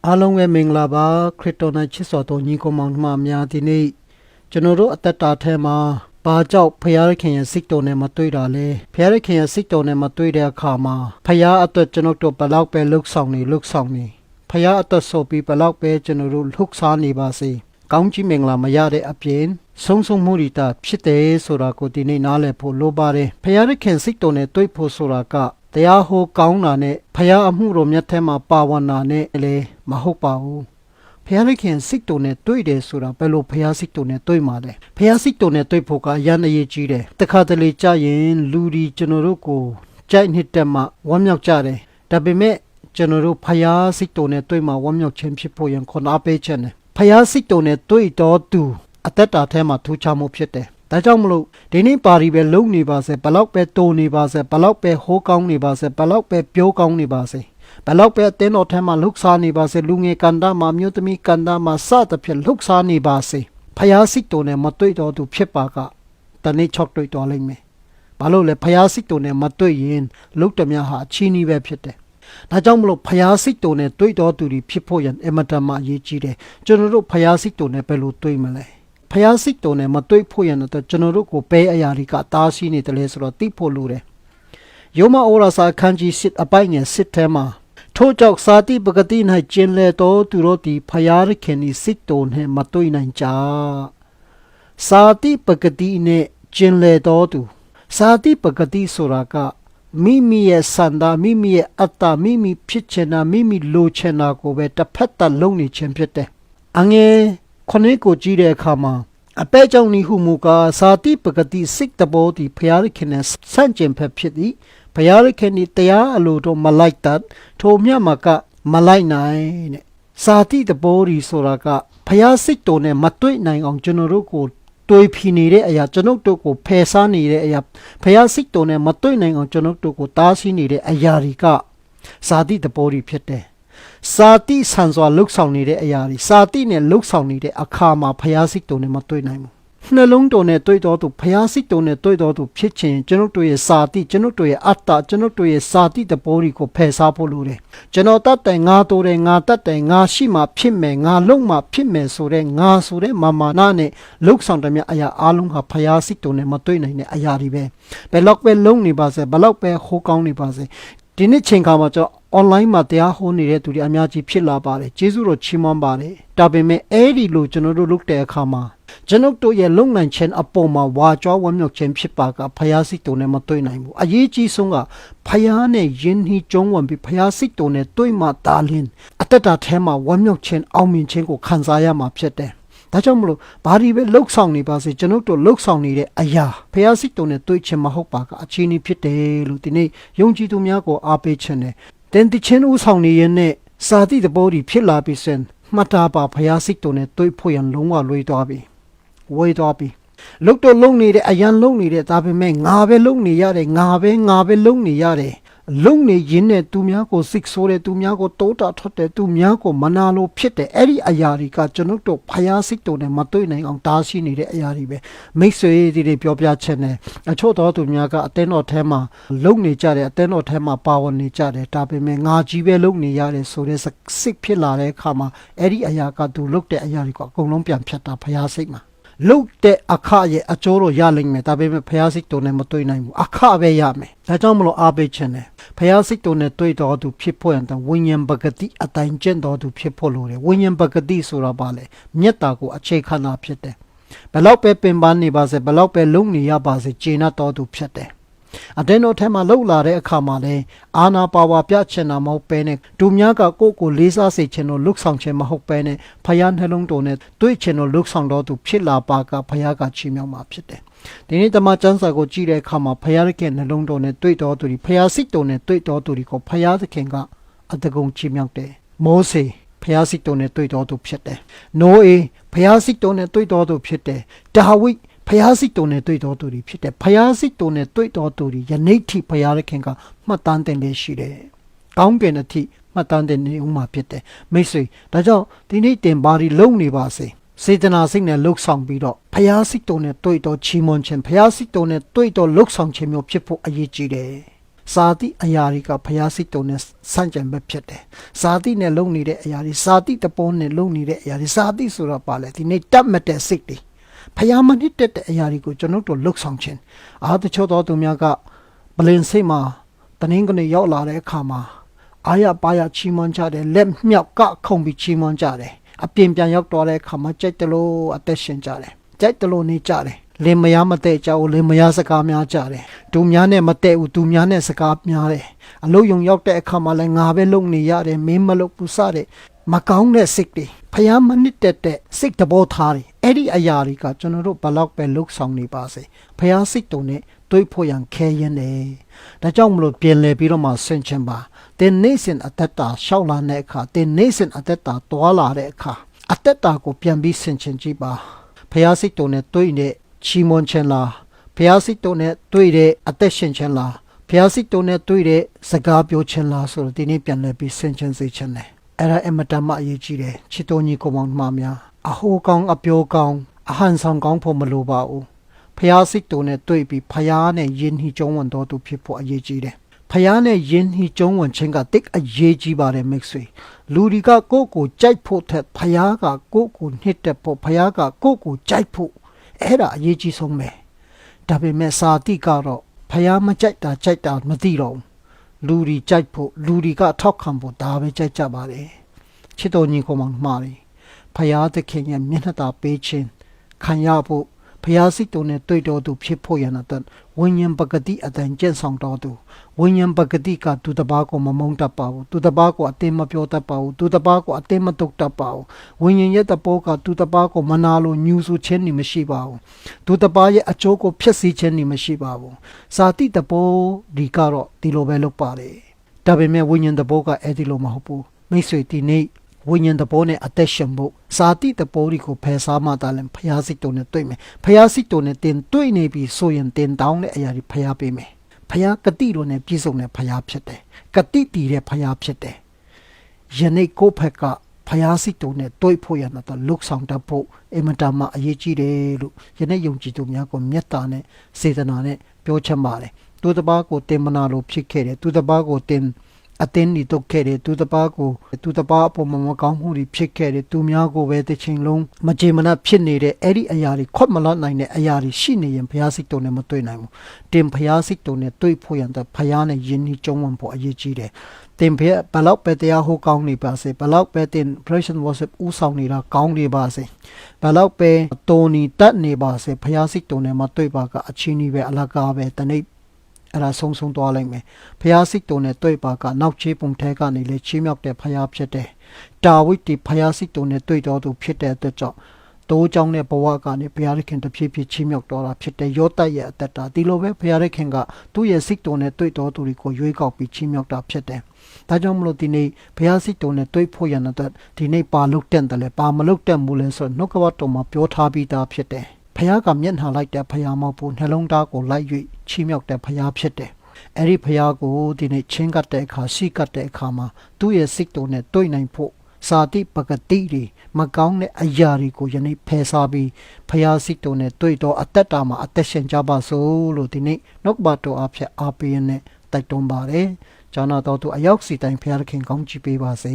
အားလုံးပဲမင်္ဂလာပါခရစ်တော်နဲ့ချစ်စွာသောညီကိုမောင်နှမများဒီနေ့ကျွန်တော်တို့အသက်တာထဲမှာဘာကြောင့်ဖခင်ရဲ့စိတ်တော်နဲ့မတွေ့တာလဲဖခင်ရဲ့စိတ်တော်နဲ့မတွေ့တဲ့အခါမှာဖခင်အတွက်ကျွန်တော်တို့ဘလောက်ပဲလှုပ်ဆောင်နေဖခင်အတွက်ဆိုပြီးဘလောက်ပဲကျွန်တော်တို့လှုပ်ရှားနေပါစေကောင်းချီးမင်္ဂလာမရတဲ့အပြင်ဆုံးမှုရိတာဖြစ်တယ်ဆိုတာကိုဒီနေ့နားလည်ဖို့လိုပါတယ်ဖခင်စိတ်တော်နဲ့တွေ့ဖို့ဆိုတာကတရားဟောကောင်းတာနဲ့ဖခင်အမှုတော်မြတ်ထဲမှာပါဝင်တာနဲ့လည်းမဟုတ်ပါဘူးဖခင်စိတ်တော်နဲ့တွေ့တယ်ဆိုတာဘယ်လိုဖခင်စိတ်တော်နဲ့တွေ့မှာလဲဖခင်စိတ်တော်နဲ့တွေ့ဖို့ကရန်အရေးကြီးတယ်တခါတလေကြာရင်လူဒီကျွန်တော်တို့ကိုကြိုက်နှစ်မှဝမ်းမြောက်ကြတယ်ဒါပေမဲ့ကျွန်တော်တို့ဖခင်စိတ်တော်နဲ့တွေ့မှာဝမ်းမြောက်ခြင်းဖြစ်ဖို့ရန်ခွန်အားပေးခြင်းနဲ့ဖခင်စိတ်တော်နဲ့တွေ့တော်သူအသက်တာထဲမှာထူးခြားမှုဖြစ်တယ်ဒါကြောင့်မလို့ဒီနေ့ပါရီပဲလုံနေပါစေဘလောက်ပဲတိုးနေပါစေဘလောက်ပဲဟိုးကောင်းနေပါစေဘလောက်ပဲပြောကောင်းနေပါစေဘလောက်ပဲအတင်းတော်ထဲမှာလှုပ်ရှားနေပါစေလူငယ်ကန္တာမှာမြို့သမီးကန္တာမှာစသဖြင့်လှုပ်ရှားနေပါစေဖျားစိတ်တော်နဲ့မတွေ့တော်သူဖြစ်ပါကတနေ့ချောက်တွေ့တော်လိမ့်မယ်ဘာလို့လဲဖျားစိတ်တော်နဲ့မတွေ့ရင်လှုပ်တမျှဟာအချီးနှီးပဲဖြစ်တယ်ဒါကြောင့်မလို့ဖျားစိတ်တော်နဲ့တွေ့တော်သူတွေဖြစ်ဖို့ရန်အမတန်မှအရေးကြီးတယ်ကျွန်တော်တို့ဖျားစိတ်တော်နဲ့ဘယ်လိုတွေ့မလဲဖျားစိတ်တော်နဲ့မတွေ့ဖို့ရန်တော့ကျွန်တော်တို့ကိုပဲအရာတွေကတားဆီးနေတယ်လေဆိုတော့သိဖို့လိုတယ်ယောမဩရာစာခန်းကြီးစစ်အပိုင်ငယ်စစ်ထဲမှာထို့ကြောင့်စာတိပဂတိ၌ကျင်လေတော်သူတို့သည်ဖျားခင်ဤစိတ်တော်နှင့်မတွေ့နိုင်ကြစာတိပဂတိနှင့်ကျင်လေတော်သူစာတိပဂတိဆိုတာကမိမိရဲ့စန္ဒာမိမိရဲ့အတ္တမိမိဖြစ်ချင်တာမိမိလိုချင်တာကိုပဲတစ်ဖက်သက်လုံးနေခြင်းဖြစ်တယ်အငယ်ခொနည်းကိုကြည့်တဲ့အခါမှာအပဲကြောင့်ဤဟုမူကားစာတိပဂတိစိတ်တဘောသည်ဖျားခင်နဲ့ဆန့်ကျင်ဖက်ဖြစ်သည်ဖျားခင်ဤတရားအလိုတော့မလိုက်တတ်ထိုမြတ်မှာကမလိုက်နိုင်တဲ့စာတိတဘောဒီဆိုတာကဖျားစိတ်တော်နဲ့မတွေ့နိုင်အောင်ကျွန်တော်တို့ကိုတွေးဖိနေတဲ့အရာကျွန်ုပ်တို့ကိုဖယ်ရှားနေတဲ့အရာဖျားစိတ်တော်နဲ့မတွေ့နိုင်အောင်ကျွန်ုပ်တို့ကိုတားဆီးနေတဲ့အရာတွေကစာတိတဘောဒီဖြစ်တယ်စာတိဆန်စွာလှုပ်ဆောင်နေတဲ့အရာတွေစာတိနဲ့လှုပ်ဆောင်နေတဲ့အခါမှာဖျားစိတ်တော်နဲ့မတွေ့နိုင်ဘူးနှလုံးတော်နဲ့တွေ့တော်သူဖျားစိတ်တော်နဲ့တွေ့တော်သူဖြစ်ခြင်းကျွန်ုပ်တို့ရဲ့စာတိကျွန်ုပ်တို့ရဲ့အတ္တကျွန်ုပ်တို့ရဲ့စာတိတဘောတွေကိုဖယ်ရှားဖို့လိုတယ်ကျွန်တော်တတ်တယ်ငါတိုးတယ်ငါတတ်တယ်ငါရှိမှဖြစ်မယ်ငါလုံမှဖြစ်မယ်ဆိုတဲ့ငါဆိုတဲ့မာမာနာနဲ့လှုပ်ဆောင်တဲ့မြတ်အရာအလုံးဟာဖျားစိတ်တော်နဲ့မတွေ့နိုင်တဲ့အရာတွေပဲဘယ်လောက်ပဲလုံနေပါစေဘယ်လောက်ပဲဟိုးကောင်းနေပါစေဒီနေ့ချိန်ခါမှာကျွန်တော် online မှာတရားဟောနေတဲ့သူတွေအများကြီးဖြစ်လာပါတယ်ကျေးဇူးတော်ချီးမွမ်းပါတယ်ဒါပေမဲ့အဲ့ဒီလိုကျွန်တော်တို့လုပ်တဲ့အခါမှာကျွန်ုပ်တို့ရဲ့လုံနိုင်ခြင်းအပေါ်မှာဝါကြွားဝမ်းမြောက်ခြင်းဖြစ်ပါကဖျားစိတ်တော်နဲ့မတွေ့နိုင်ဘူးအရေးကြီးဆုံးကဖျားနဲ့ယဉ်ဟီကျုံးဝင်ပြီးဖျားစိတ်တော်နဲ့တွေ့မှတာလင်းအတ္တတာထဲမှာဝမ်းမြောက်ခြင်းအောင်မြင်ခြင်းကိုခံစားရမှာဖြစ်တယ်ဒါကြောင့်မလို့ဘာဒီပဲလှုပ်ဆောင်နေပါစေကျွန်ုပ်တို့လှုပ်ဆောင်နေတဲ့အရာဖျားစိတ်တော်နဲ့တွေ့ခြင်းမဟုတ်ပါကအချင်းကြီးဖြစ်တယ်လို့ဒီနေ့ယုံကြည်သူများကိုအားပေးခြင်းနဲ့တင်တချင်းဦးဆောင်နေရင်နဲ့စာတိတဘောဒီဖြစ်လာပြီးစင်မှတ်တာပါဖျားစိတ်တော်နဲ့တွေ့ဖို့ရန်လုံးဝလွေသွားပြီဝေးသွားပြီလုတ်တော့လုံနေတဲ့အရန်လုံနေတဲ့ဒါပေမဲ့ငါပဲလုံနေရတယ်ငါပဲလုံနေရတယ်လုံနေရင်းနဲ့သူများကိုစိတ်ဆိုးတယ်သူများကိုတိုးတာထွက်တယ်သူများကိုမနာလို့ဖြစ်တယ်အဲ့ဒီအရာတွေကကျွန်ုပ်တို့ဖျားစိတ်တော်နဲ့မတွေ့နိုင်အောင်တားရှိနေတဲ့အရာတွေပဲမိတ်ဆွေတွေပြောပြချက်နဲ့အချို့တော်သူများကအတင်းတော်ထဲမှာလုံနေကြတယ်အတင်းတော်ထဲမှာပါဝင်နေကြတယ်ဒါပေမဲ့ငါကြီးပဲလုံနေရတယ်ဆိုတဲ့စိတ်ဖြစ်လာတဲ့အခါမှာအဲ့ဒီအရာကသူလုတ်တဲ့အရာတွေကအကုန်လုံးပြန်ဖြတ်တာဖျားစိတ်မှာလုတ်တဲ့အခရဲ့အကျိုးတော့ရလိမ့်မယ်ဒါပေမဲ့ဖျားစိတ်တော်နဲ့မတွေ့နိုင်ဘူးအခပဲရမယ်ဒါကြောင့်မလို့အားပေးခြင်းနဲ့ဖျားစိတ်တော်နဲ့တွေ့တော်သူဖြစ်ဖို့ရတဲ့ဝိညာဉ်ပဂတိအတိုင်းကျင့်တော်သူဖြစ်ဖို့လိုတယ်ဝိညာဉ်ပဂတိဆိုတာဘာလဲမေတ္တာကိုအခြေခံတာဖြစ်တယ်ဘယ်လောက်ပဲပင်ပန်းနေပါစေဘယ်လောက်ပဲလုံနေရပါစေကျေနပ်တော်သူဖြစ်တယ်အတင်းတော်ထဲမှာလှုပ်လာတဲ့အခါမှာလည်းအာနာပါဝါပြချင်တာမဟုတ်ပဲနဲ့သူများကကိုယ့်ကိုလေးစားစေချင်လို့လှုပ်ဆောင်ခြင်းမဟုတ်ပဲနဲ့ဖယားနှလုံးတော်နဲ့တွေ့ချင်လို့လှုပ်ဆောင်တော်သူဖြစ်လာပါကဖယားကချီးမြှောက်မှာဖြစ်တယ်ဒီနေ့တမန်ကျမ်းစာကိုကြည့်တဲ့အခါမှာဖယားရဲ့နှလုံးတော်နဲ့တွေ့တော်သူတွေဖယားစိတ်တော်နဲ့တွေ့တော်သူတွေကိုဖယားသခင်ကအတကုံချီးမြှောက်တယ်မောစေဖယားစိတ်တော်နဲ့တွေ့တော်သူဖြစ်တယ်နိုးအေဖယားစိတ်တော်နဲ့တွေ့တော်သူဖြစ်တယ်ဒါဝိဖျားစိတ်တော်နဲ့တွေ့တော်သူတွေဖြစ်တယ်ဖျားစိတ်တော်နဲ့တွေ့တော်သူတွေယနေ့ထိဖျားခင်ကမှတ်တမ်းတင်နေရှိတယ်ကောင်းကင်အထိမှတ်တမ်းတင်နေဦးမှာဖြစ်တယ်မိတ်ဆွေဒါကြောင့်ဒီနေ့တင်ပါရီလုံနေပါစေစေတနာစိတ်နဲ့လှုပ်ဆောင်ပြီးတော့ဖျားစိတ်တော်နဲ့တွေ့တော်ချီးမွမ်းခြင်းဖျားစိတ်တော်နဲ့တွေ့တော်လှုပ်ဆောင်ခြင်းမျိုးဖြစ်ဖို့အရေးကြီးတယ် စာတိအရာတွေကဖျားစိတ်တုံနဲ့ဆန့်ကျင်ဘက်ဖြစ်တယ်စာတိနဲ့လုံနေတဲ့အရာတွေစာတိတပေါ်နဲ့လုံနေတဲ့အရာတွေစာတိဆိုတော့ပါလေဒီနေ့တတ်မှတ်တဲ့စိတ်တွေဖျားမနစ်တဲ့အရာတွေကိုကျွန်တော်တို့လှုပ်ဆောင်ခြင်းတချို့သောသူများကပလင်စိတ်မှာတနင်္ဂနွေရောက်လာတဲ့အခါမှာအာရပါရချီးမွမ်းကြတယ်လက်မြောက်ကခုန်ပြီးချီးမွမ်းကြတယ်အပြင်ပြန်ရောက်တော့တဲ့အခါမှာကြိုက်တလို့အသက်ရှင်ကြတယ်ကြိုက်တလို့နေကြတယ်လင်မယားမတဲ့ကြဘူးလင်မယားစကားများကြတယ်သူများနဲ့မတဲ့ဘူးသူများနဲ့စကားများတယ်အလို့ယုံရောက်တဲ့အခါမှာလည်းငါပဲလုံနေရတယ်မင်းမလုပ်ဘူးစတဲ့မကောင်းတဲ့စိတ်တွေဖျားမနစ်တဲ့စိတ်တဘောထားတွေအဲ့ဒီအရာတွေကကျွန်တော်တို့ဘလောက်ပဲလှုပ်ဆောင်နေပါစေဖျားစိတ်တုံနဲ့တွေးဖို့ရန်ခဲရင်တယ်ဒါကြောင့်မလို့ပြင်လဲပြီးတော့မှဆင်ခြင်ပါတင်နေစဉ်အသက်တာရှောက်လာတဲ့အခါတင်နေစဉ်အသက်တာတွာလာတဲ့အခါအသက်တာကိုပြန်ပြီးဆင်ခြင်ကြည့်ပါဖျားစိတ်တုံနဲ့တွေးနေချီးမွမ်းခြင်းလားဖျားစိတ်တုံနဲ့တွေးတဲ့အသက်ရှင်ခြင်းလားဖျားစိတ်တုံနဲ့တွေးတဲ့စကားပြောခြင်းလားဆိုတော့ဒီနေ့ပြန်လဲပြီးဆင်ခြင်စေခြင်းနဲ့အဲ့ဒါအမတမအရေးကြီးတယ်ချစ်တော်ညီကောင်မောင်နှမများအဟိုးကောင်းအပြောကောင်းအဟန်ဆောင်ကောင်းဖို့မလိုပါဘူးဖျားစိတ်တုံနဲ့တွေ့ပြီးဖျားနဲ့ယဉ်ဟီကျုံးဝင်တော်သူဖြစ်ဖို့အရေးကြီးတယ်ဖျားနဲ့ယဉ်ဟီကျုံးဝင်ခြင်းကတိတ်အရေးကြီးပါတယ်မိတ်ဆွေလူတွေကကိုယ့်ကိုကြိုက်ဖို့ထက်ဖျားကကိုယ့်ကိုနှစ်သက်ဖို့ဖျားကကိုယ့်ကိုကြိုက်ဖို့အဲ့ဒါအရေးကြီးဆုံးပဲဒါပေမဲ့စာတိကတော့ဖျားမကြိုက်တာမသိတော့လူတွေကြိုက်ဖို့လူတွေကထောက်ခံဖို့ဒါပဲကြိုက်ကြပါတယ်ချစ်တော်ညီကောင်မောင်နှမတွေဖျားသခင်ရဲ့မျက်နှာသာပေးခြင်းခံရဖို့ဖျားစိတ်တုံနဲ့တွေ့တော်သူဖြစ်ဖို့ရန်အတွက်ဝိညာဉ်ပကတိအတိုင်းကျင့်ဆောင်တော်သူဝိညာဉ်ပကတိကသူတစ်ပါးကိုမမုန်းတတ်ပါဘူးသူတစ်ပါးကိုအတင်းမပြောတတ်ပါဘူးသူတစ်ပါးကိုအတင်းမတုတ်တတ်ပါဘူးဝိညာဉ်ရဲ့တဘောကသူတစ်ပါးကိုမနာလိုညှူဆူခြင်းနေမရှိပါဘူးသူတစ်ပါးရဲ့အကျိုးကိုဖျက်ဆီးခြင်းနေမရှိပါဘူးစာတိတဘောဒီကတော့ဒီလိုပဲလုပ်ပါတယ်ဒါပေမဲ့ဝိညာဉ်တဘောကအဲ့ဒီလိုမဟုတ်ဘူးမိတ်ဆွေဒီနေ့ဝိညာဉ်တဘောနဲ့အသက်ရှင်ဖို့စာတိတဘောကိုဖယ်ရှားမှသာလဲဖျားစိတ်တုံနဲ့တွေ့မယ်ဖျားစိတ်တုံနဲ့တင်တွေ့နေပြီဆိုရင်တင်တောင်းတဲ့အရာတွေဖျားပေးမယ်ဖျားကတိတော်နဲ့ပြည့်စုံတဲ့ဖျားဖြစ်တယ်ကတိတည်တဲ့ဖျားဖြစ်တယ်ယနေ့ကိုဖက်ကဖျားစိတ်တုံနဲ့တွေ့ဖို့ရတော့လုဆောင်တတ်ဖို့အမတမအရေးကြီးတယ်လို့ယနေ့ယုံကြည်သူများကိုမေတ္တာနဲ့စေတနာနဲ့ပြောချင်ပါတယ်သူတစ်ပါးကိုတင်မနာလို့ဖြစ်ခဲ့တယ်သူတစ်ပါးကိုတင်အတင်းနေတော့ခဲ့တယ်သူတစ်ပါးအပေါ်မှာမကောင်းမှုတွေဖြစ်ခဲ့တယ်သူများကိုပဲတစ်ချိန်လုံးမကြေမနပ်ဖြစ်နေတဲ့အဲ့ဒီအရာတွေခွတ်မလွတ်နိုင်တဲ့အရာတွေရှိနေရင်ဘုရားစိတ်တော်နဲ့မတွေ့နိုင်ဘူးတင်ဘုရားစိတ်တော်နဲ့တွေ့ဖို့ရန်တော့ဘုရားနဲ့ယဉ်ဤကျုံးဝင်ဖို့အရေးကြီးတယ်တင်ဘယ်လောက်ပဲတရားဟောကောင်းနေပါစေဘယ်လောက်ပဲတင် Operation Worship ဦးဆောင်နေတာကောင်းနေပါစေဘယ်လောက်ပဲတိုးနီတက်နေပါစေဘုရားစိတ်တော်နဲ့မတွေ့ပါကအချင်းကြီးပဲအလကားပဲတနေ့အဲ့ဒါဆုံးသွားလိုက်မယ်ဖျားစိတ်တုံနဲ့တွေ့ပါကနောက်ချေးပုံထဲကနေလေချီးမြှောက်တဲ့ဖျားဖြစ်တယ်တာဝိတ္တိဖျားစိတ်တုံနဲ့တွေ့တော်သူဖြစ်တဲ့အတွက်ကြောင့်တိုးကြောင်းတဲ့ဘဝကနေဘုရားခင်တဖြည်းဖြည်းချီးမြှောက်တော်တာဖြစ်တဲ့ယောသတ်ရဲ့အသက်တာဒီလိုပဲဘုရားခင်ကသူ့ရဲ့စိတ်တုံနဲ့တွေ့တော်သူတွေကိုရွေးကောက်ပြီးချီးမြှောက်တာဖြစ်တယ်ဒါကြောင့်မလို့ဒီနေ့ဘုရားစိတ်တုံနဲ့တွေ့ဖို့ရတဲ့အတွက်ဒီနေ့ပါလုတ်တဲ့တယ်လေပါမလုတ်တဲ့မူလဲဆိုတော့နှုတ်ကပတ်တော်မှာပြောထားပြီးသားဖြစ်တယ်ဖျားကမျက်နှာလိုက်တဲ့ဖျားမဟုတ်ဘူးနှလုံးသားကိုလိုက်၍ချီးမြှောက်တဲ့ဖျားဖြစ်တယ်အဲ့ဒီဖျားကိုဒီနေ့ချင်းကတ်တဲ့အခါရှိကတ်တဲ့အခါမှာသူ့ရဲ့စိတ်တော်နဲ့တွေ့နိုင်ဖို့စာတိပကတိတွေမကောင်းတဲ့အရာတွေကိုယနေ့ဖယ်ရှားပြီးဖျားစိတ်တော်နဲ့တွေ့တော့အသက်တာမှာအသက်ရှင်ကြပါစို့လို့ဒီနေ့နှုတ်ဘတော်အဖြစ်အားပေးရတဲ့တိုက်တွန်းပါတယ်ကျွန်တော်တို့အရောက်စီတိုင်းဖျားခင်ကောင်းချီးပေးပါစေ